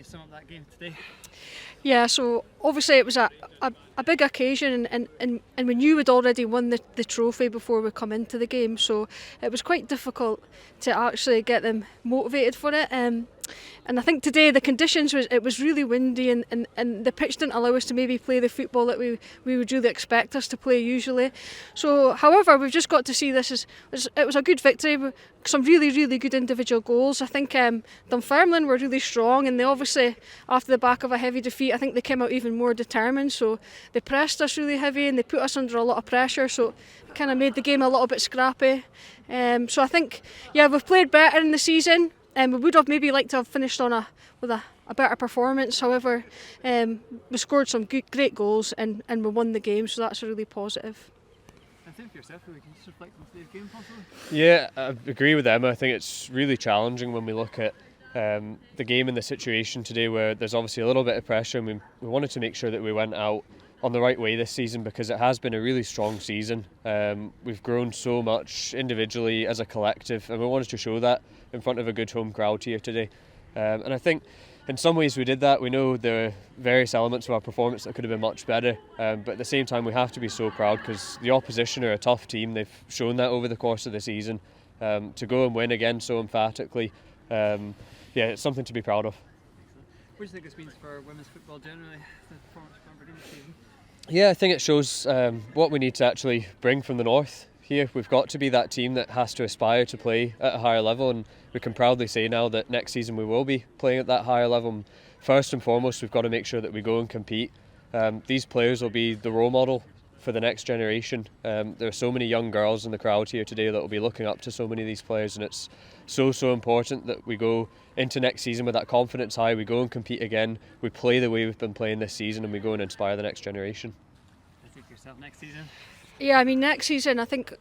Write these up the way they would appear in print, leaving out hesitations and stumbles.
you sum up that game today? Yeah, so obviously it was a big occasion, and we knew we'd already won the trophy before we come into the game, so it was quite difficult to actually get them motivated for it. And I think today the conditions it was really windy, and the pitch didn't allow us to maybe play the football that we would really expect us to play usually. So, however, we've just got to see this as it was a good victory. Some really good individual goals. I think Dunfermline were really strong, and they obviously, after the back of a heavy defeat, I think they came out even more determined. So they pressed us really heavy and they put us under a lot of pressure. So it kind of made the game a little bit scrappy. So I think, yeah, we've played better in the season. We would have maybe liked to have finished with a better performance. However, we scored some great goals and we won the game, so that's really positive. And same for yourself, really. Can you just reflect on today's game, possibly? Yeah, I agree with Emma. I think it's really challenging when we look at the game and the situation today, where there's obviously a little bit of pressure, and we wanted to make sure that we went out on the right way this season, because it has been a really strong season. We've grown so much individually as a collective, and we wanted to show that in front of a good home crowd here today. And I think in some ways we did that. We know there are various elements of our performance that could have been much better, but at the same time we have to be so proud, because the opposition are a tough team. They've shown that over the course of the season. To go and win again so emphatically, it's something to be proud of. What do you think this means for women's football generally, the performance from Aberdeen this season? Yeah, I think it shows what we need to actually bring from the north here. We've got to be that team that has to aspire to play at a higher level, and we can proudly say now that next season we will be playing at that higher level. First and foremost, we've got to make sure that we go and compete. These players will be the role model for the next generation. There are so many young girls in the crowd here today that will be looking up to so many of these players, and it's so important that we go into next season with that confidence high. We go and compete again, we play the way we've been playing this season, and we go and inspire the next generation. I think yourself next season? Yeah, I mean, next season, I think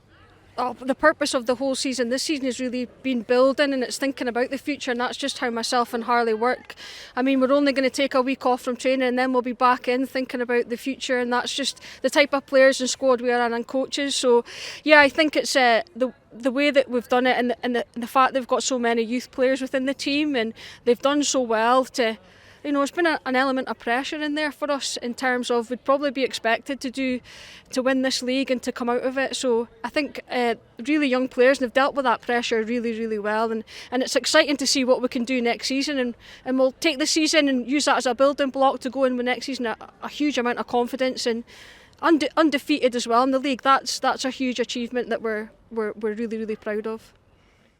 the purpose of the whole season this season has really been building, and it's thinking about the future, and that's just how myself and Harley work. I mean, we're only going to take a week off from training, and then we'll be back in thinking about the future, and that's just the type of players and squad we are and coaches. So yeah, I think it's the way that we've done it, and the fact they've got so many youth players within the team, and they've done so well to, it's been an element of pressure in there for us, in terms of we'd probably be expected to win this league and to come out of it. So I think really young players, and they've dealt with that pressure really well, and it's exciting to see what we can do next season, and we'll take the season and use that as a building block to go in with next season a huge amount of confidence, and undefeated as well in the league. That's a huge achievement that we're really proud of.